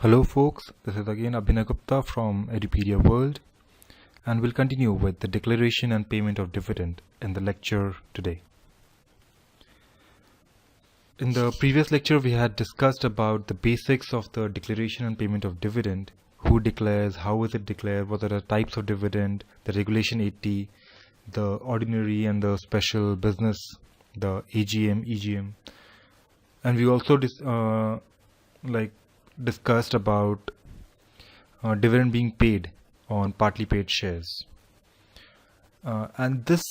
Hello folks, this is again Abhinay Gupta from Edupedia World, and we'll continue with the declaration and payment of dividend in the lecture today. In the previous lecture we had discussed about the basics of the declaration and payment of dividend, who declares, how is it declared, what are the types of dividend, the regulation 80, the ordinary and the special business, the AGM, EGM, and we also discussed about dividend being paid on partly paid shares. And this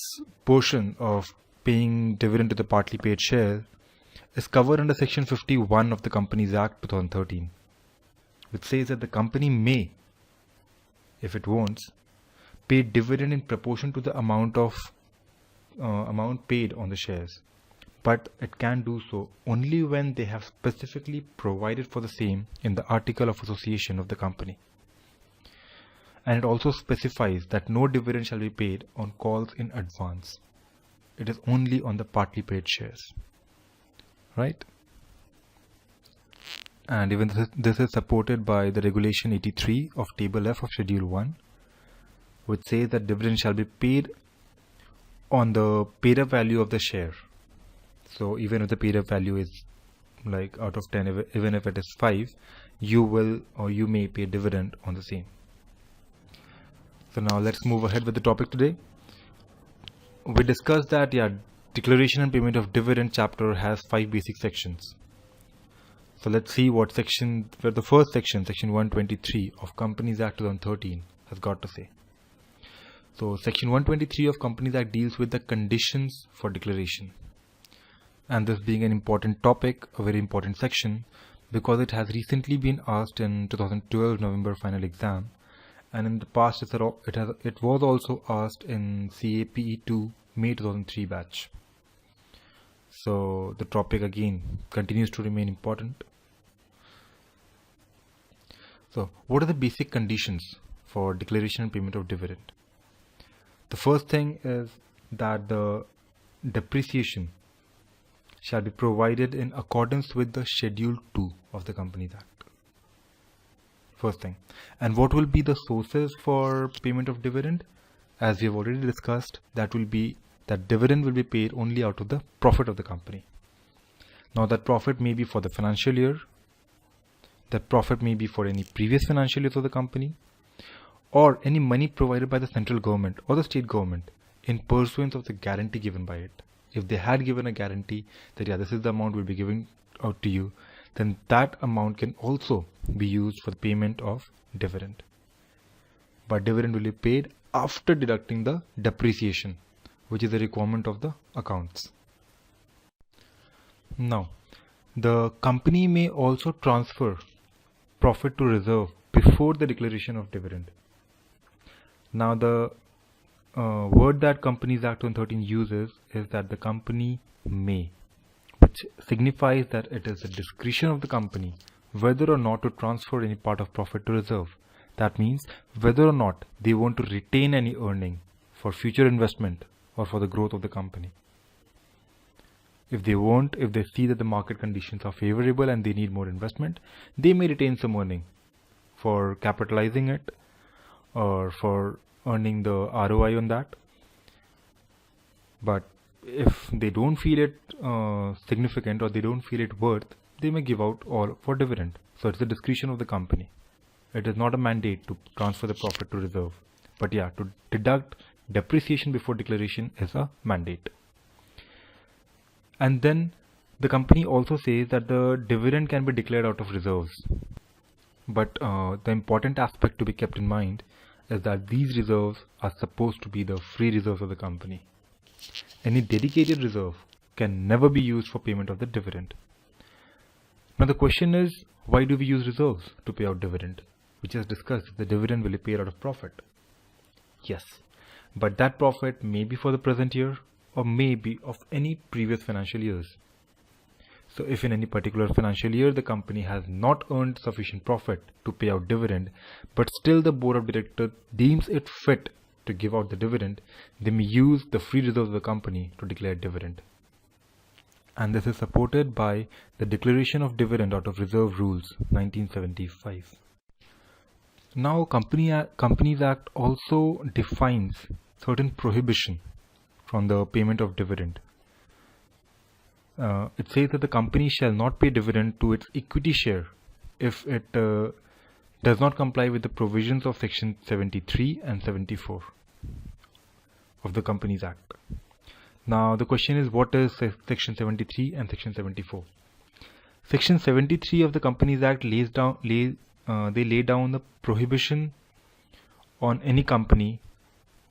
portion of paying dividend to the partly paid share is covered under Section 51 of the Companies Act 2013, which says that the company may, if it wants, pay dividend in proportion to the amount paid on the shares. But it can do so only when they have specifically provided for the same in the Article of Association of the company. And it also specifies that no dividend shall be paid on calls in advance. It is only on the partly paid shares. Right? And even this is supported by the Regulation 83 of Table F of Schedule 1, which says that dividend shall be paid on the paid up value of the share. So even if the paid up value is like out of 10, even if it is 5, you will or you may pay dividend on the same. So now let's move ahead with the topic today. We discussed that declaration and payment of dividend chapter has 5 basic sections. So let's see what section, where the first section, section 123 of Companies Act 2013 has got to say. So section 123 of Companies Act deals with the conditions for declaration. And this being an important topic, a very important section, because it has recently been asked in 2012 November final exam, and in the past it was also asked in CAPE2 May 2003 batch. So the topic again continues to remain important. So what are the basic conditions for declaration and payment of dividend? The first thing is that the depreciation shall be provided in accordance with the Schedule 2 of the Companies Act. First thing. And what will be the sources for payment of dividend? As we have already discussed, that dividend will be paid only out of the profit of the company. Now that profit may be for the financial year, that profit may be for any previous financial years of the company, or any money provided by the central government or the state government in pursuance of the guarantee given by it. If they had given a guarantee that this is the amount we'll be giving out to you, then that amount can also be used for the payment of dividend. But dividend will be paid after deducting the depreciation, which is a requirement of the accounts. Now, the company may also transfer profit to reserve before the declaration of dividend. Now, the word that Companies Act 2013 uses is that the company may, which signifies that it is the discretion of the company whether or not to transfer any part of profit to reserve. That means whether or not they want to retain any earning for future investment or for the growth of the company. If they see that the market conditions are favorable and they need more investment, they may retain some earning for capitalizing it or for earning the ROI on that. But if they don't feel it significant or they don't feel it worth, they may give out all for dividend. So it's the discretion of the company. It is not a mandate to transfer the profit to reserve. But to deduct depreciation before declaration is a mandate. And then the company also says that the dividend can be declared out of reserves. But the important aspect to be kept in mind is that these reserves are supposed to be the free reserves of the company. Any dedicated reserve can never be used for payment of the dividend. Now the question is, why do we use reserves to pay out dividend? We just discussed the dividend will be paid out of profit. Yes, but that profit may be for the present year or may be of any previous financial years. So if in any particular financial year the company has not earned sufficient profit to pay out dividend, but still the board of directors deems it fit to give out the dividend, they may use the free reserves of the company to declare dividend. and this is supported by the Declaration of Dividend out of Reserve Rules 1975. Now Companies Act also defines certain prohibition from the payment of dividend. It says that the company shall not pay dividend to its equity share if it does not comply with the provisions of section 73 and 74 of the Companies Act. Now the question is, what is section 73 and section 74? Section 73 of the Companies Act lay down the prohibition on any company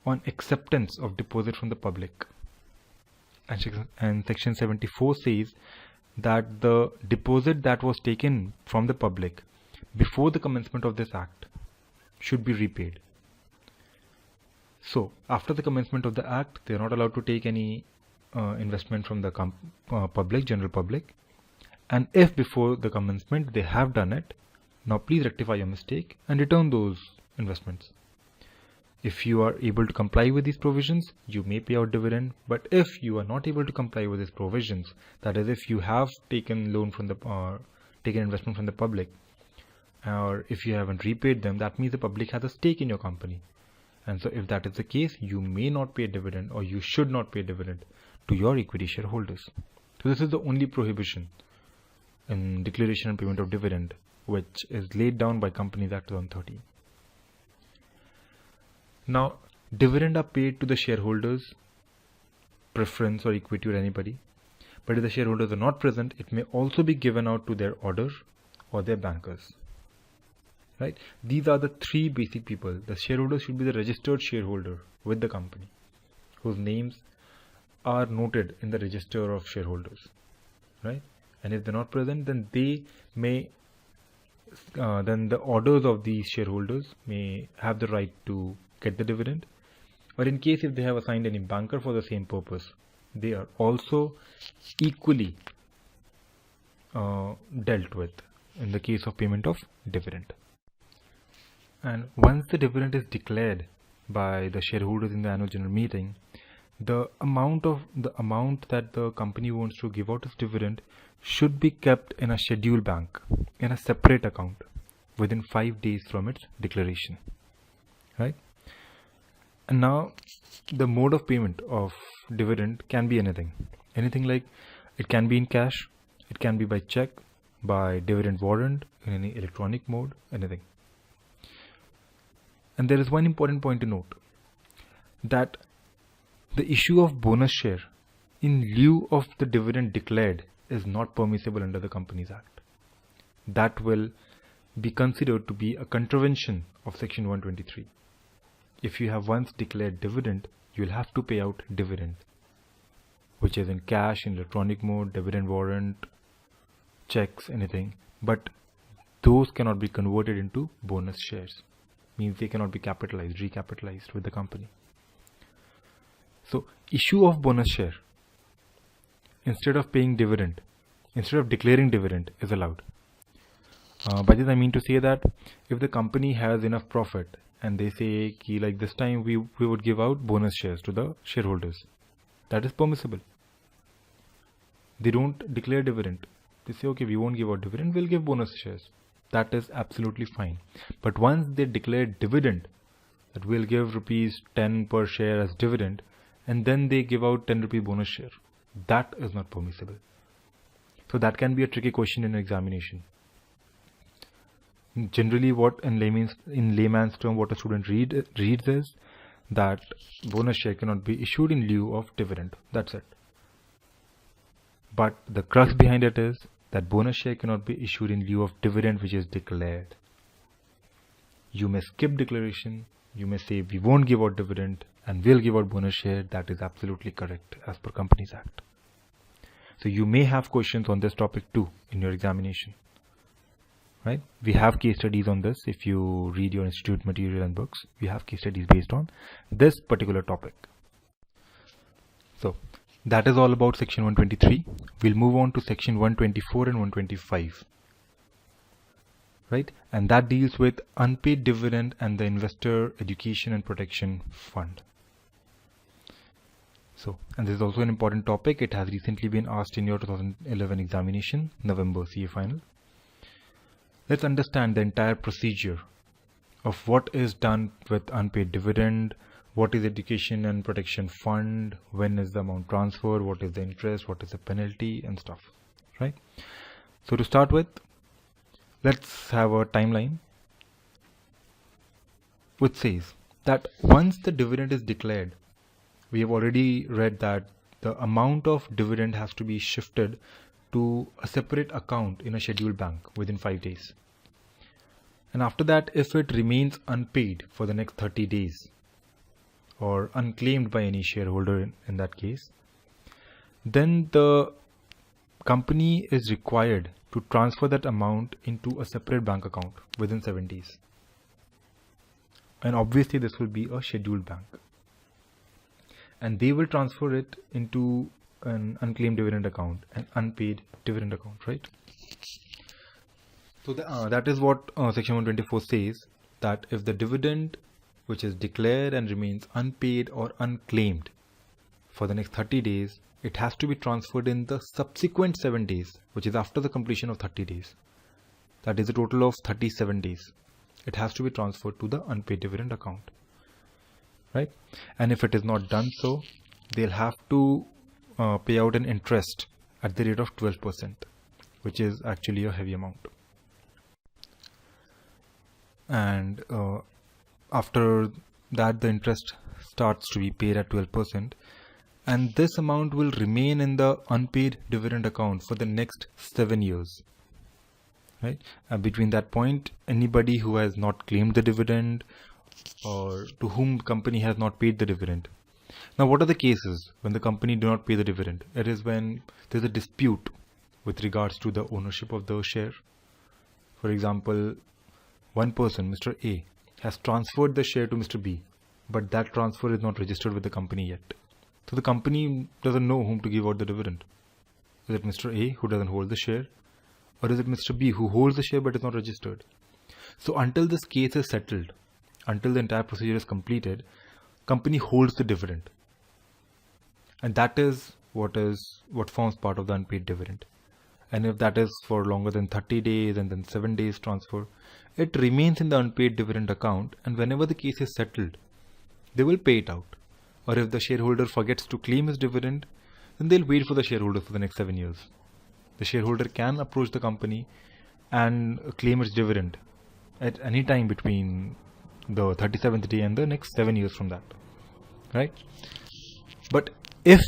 on acceptance of deposit from the public. And section 74 says that the deposit that was taken from the public before the commencement of this act should be repaid. So after the commencement of the act, they are not allowed to take any investment from the general public. And if before the commencement they have done it, now please rectify your mistake and return those investments. If you are able to comply with these provisions, you may pay out dividend. But if you are not able to comply with these provisions, that is, if you have taken loan from taken investment from the public, or if you haven't repaid them, that means the public has a stake in your company. And so if that is the case, you may not pay a dividend, or you should not pay a dividend to your equity shareholders. So this is the only prohibition in Declaration and Payment of Dividend, which is laid down by Companies Act 2013. Now, dividend are paid to the shareholders, preference or equity or anybody. But if the shareholders are not present, it may also be given out to their order or their bankers. Right? These are the three basic people. The shareholder should be the registered shareholder with the company, whose names are noted in the register of shareholders. Right? And if they're not present, then they may then the orders of these shareholders may have the right to get the dividend, or in case if they have assigned any banker for the same purpose, they are also equally dealt with in the case of payment of dividend. And once the dividend is declared by the shareholders in the annual general meeting, the amount that the company wants to give out as dividend should be kept in a schedule bank in a separate account within 5 days from its declaration. Right? And now the mode of payment of dividend can be anything. Anything like it can be in cash, it can be by check, by dividend warrant, in any electronic mode, anything. And there is one important point to note, that the issue of bonus share in lieu of the dividend declared is not permissible under the Companies Act. That will be considered to be a contravention of section 123. If you have once declared dividend, you will have to pay out dividend, which is in cash, in electronic mode, dividend warrant, checks, anything. But those cannot be converted into bonus shares. Means they cannot be recapitalized with the company. So issue of bonus share instead of paying dividend, instead of declaring dividend, is allowed. By this I mean to say that if the company has enough profit and they say like this time we would give out bonus shares to the shareholders, that is permissible. They don't declare dividend. They say, okay, we won't give out dividend, we'll give bonus shares. That is absolutely fine. But once they declare dividend, that we'll give rupees 10 per share as dividend, and then they give out 10 rupee bonus share, that is not permissible. So that can be a tricky question in an examination. Generally, what in layman's term, what a student reads is that bonus share cannot be issued in lieu of dividend. That's it. But the crux behind it is that bonus share cannot be issued in lieu of dividend which is declared. You may skip declaration, you may say we won't give out dividend and we'll give out bonus share. That is absolutely correct as per Companies Act. So you may have questions on this topic too in your examination. Right? We have case studies on this. If you read your institute material and books, we have case studies based on this particular topic. So that is all about section 123. We'll move on to section 124 and 125. Right? And that deals with unpaid dividend and the investor education and protection fund. And this is also an important topic. It has recently been asked in your 2011 examination, November CA final. Let's understand the entire procedure of what is done with unpaid dividend, what is education and protection fund, when is the amount transferred, what is the interest, what is the penalty and stuff, right? So to start with, let's have a timeline which says that once the dividend is declared, we have already read that the amount of dividend has to be shifted to a separate account in a scheduled bank within 5 days. And after that, if it remains unpaid for the next 30 days or unclaimed by any shareholder in that case, then the company is required to transfer that amount into a separate bank account within 7 days. And obviously this will be a scheduled bank. And they will transfer it into an unclaimed dividend account, an unpaid dividend account, right? So that is what section 124 says, that if the dividend which is declared and remains unpaid or unclaimed for the next 30 days, it has to be transferred in the subsequent 7 days, which is after the completion of 30 days. That is a total of 37 days. It has to be transferred to the unpaid dividend account, right? And if it is not done so, they'll have to pay out an interest at the rate of 12%, which is actually a heavy amount. And after that, the interest starts to be paid at 12%, and this amount will remain in the unpaid dividend account for the next 7 years, right? Between that point, anybody who has not claimed the dividend or to whom company has not paid the dividend. Now, what are the cases when the company do not pay the dividend? It is when there's a dispute with regards to the ownership of the share. For example, one person, Mr. A, has transferred the share to Mr. B, but that transfer is not registered with the company yet. So the company doesn't know whom to give out the dividend. Is it Mr. A, who doesn't hold the share, or is it Mr. B, who holds the share but is not registered? So until this case is settled, until the entire procedure is completed, company holds the dividend, and that is what forms part of the unpaid dividend. And if that is for longer than 30 days and then 7 days transfer, it remains in the unpaid dividend account, and whenever the case is settled, they will pay it out. Or if the shareholder forgets to claim his dividend, then they'll wait for the shareholder for the next 7 years. The shareholder can approach the company and claim its dividend at any time between the 37th day and the next 7 years from that, right? But if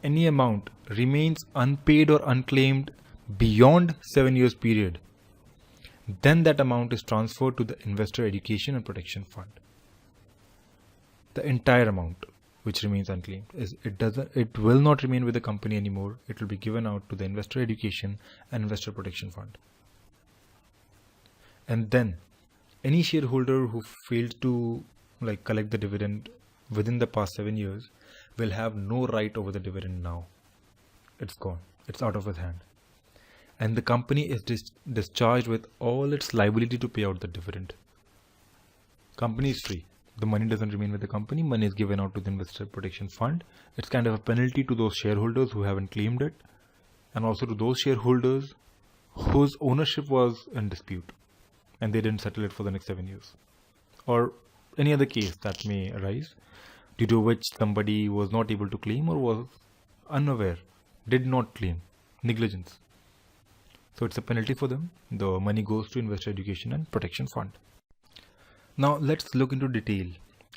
any amount remains unpaid or unclaimed beyond 7 years period, then that amount is transferred to the Investor Education and Protection Fund. The entire amount which remains unclaimed, it will not remain with the company anymore. It will be given out to the Investor Education and Investor Protection Fund. And then any shareholder who failed to collect the dividend within the past 7 years will have no right over the dividend now. It's gone. It's out of his hand. And the company is discharged with all its liability to pay out the dividend. Company is free. The money doesn't remain with the company. Money is given out to the Investor Protection Fund. It's kind of a penalty to those shareholders who haven't claimed it, and also to those shareholders whose ownership was in dispute and they didn't settle it for the next 7 years, or any other case that may arise due to which somebody was not able to claim or was unaware, did not claim, negligence. So it's a penalty for them. The money goes to Investor Education and Protection Fund. Now let's look into detail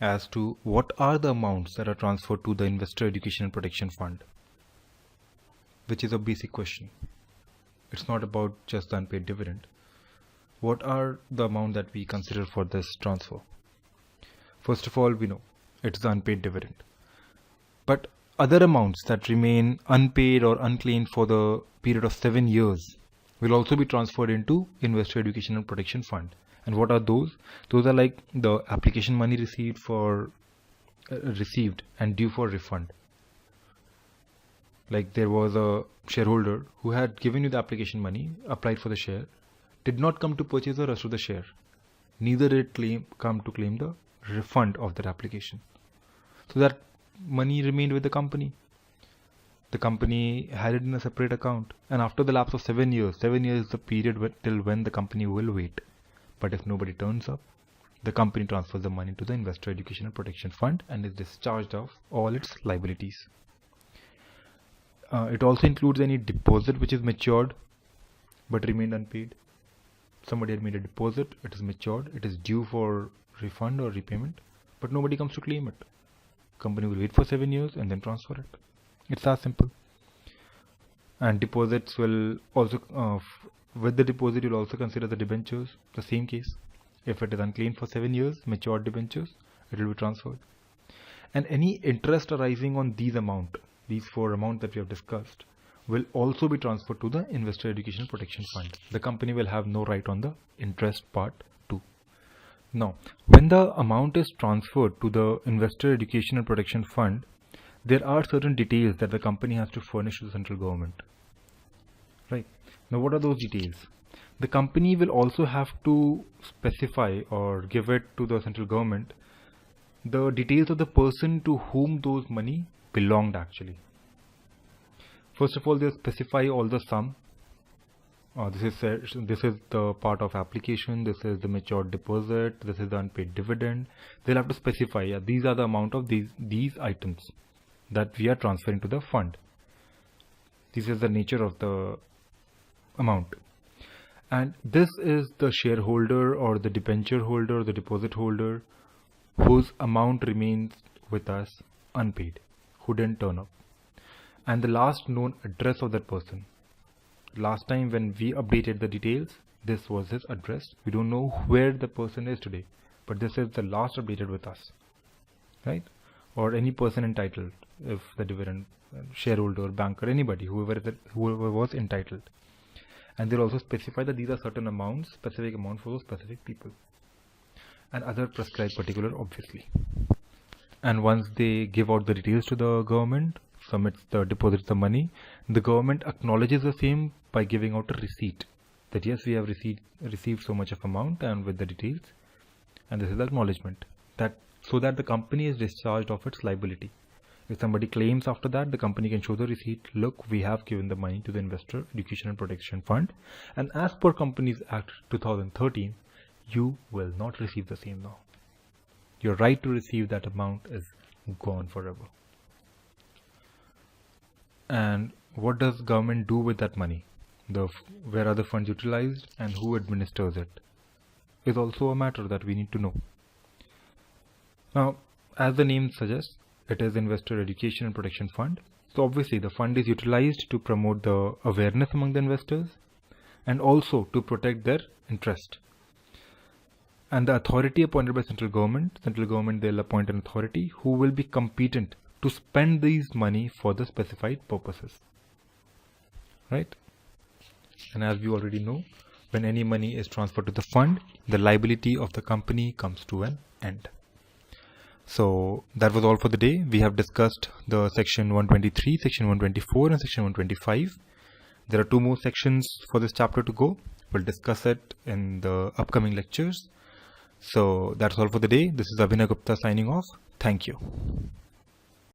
as to what are the amounts that are transferred to the Investor Education and Protection Fund, which is a basic question. It's not about just the unpaid dividend. What are the amount that we consider for this transfer? First of all, we know it's the unpaid dividend. But other amounts that remain unpaid or unclaimed for the period of 7 years will also be transferred into Investor Education and Protection Fund. And what are those? Those are like the application money received and due for refund. Like there was a shareholder who had given you the application money, applied for the share, did not come to purchase the rest of the share. Neither did it come to claim the refund of that application. So that money remained with the company. The company had it in a separate account, and after the lapse of 7 years, 7 years is the period till when the company will wait. But if nobody turns up, the company transfers the money to the Investor Education and Protection Fund and is discharged of all its liabilities. It also includes any deposit which is matured but remained unpaid. Somebody had made a deposit, it is matured, it is due for refund or repayment, but nobody comes to claim it. Company will wait for 7 years and then transfer it. It's that simple. And deposits will also, with the deposit, you'll also consider the debentures, the same case. If it is unclaimed for 7 years, matured debentures, it will be transferred. And any interest arising on these 4 amounts that we have discussed, will also be transferred to the Investor Education Protection Fund. The company will have no right on the interest part too. Now, when the amount is transferred to the Investor Education and Protection Fund, there are certain details that the company has to furnish to the central government. Right. Now, what are those details? The company will also have to specify or give it to the central government the details of the person to whom those money belonged actually. First of all, they'll specify all the sum. This is the part of application, this is the matured deposit, this is the unpaid dividend. They'll have to specify, these are the amount of these items that we are transferring to the fund. This is the nature of the amount. And this is the shareholder or the debenture holder or the deposit holder whose amount remains with us unpaid, who didn't turn up. And the last known address of that person. Last time when we updated the details, this was his address. We don't know where the person is today, but this is the last updated with us, right? Or any person entitled, if the dividend shareholder, banker, anybody, whoever was entitled. And they'll also specify that these are certain amounts, specific amount for those specific people, and other prescribed particular, obviously. And once they give out the details to the government, submits the deposits the money, the government acknowledges the same by giving out a receipt that yes, we have received so much of amount and with the details, and this is the acknowledgement, that so that the company is discharged of its liability. If somebody claims after that, the company can show the receipt, look, we have given the money to the Investor Education and Protection Fund, and as per Companies Act 2013, you will not receive the same now. Your right to receive that amount is gone forever. And what does government do with that money? Where are the funds utilized and who administers it is also a matter that we need to know. Now, as the name suggests, it is Investor Education and Protection Fund. So obviously the fund is utilized to promote the awareness among the investors and also to protect their interest. And the authority appointed by central government, they'll appoint an authority who will be competent to spend these money for the specified purposes, right? And as we already know, when any money is transferred to the fund, the liability of the company comes to an end. So that was all for the day. We have discussed the section 123, section 124 and section 125. There are 2 more sections for this chapter to go. We'll discuss it in the upcoming lectures. So that's all for the day. This is Abhinay Gupta signing off. Thank you.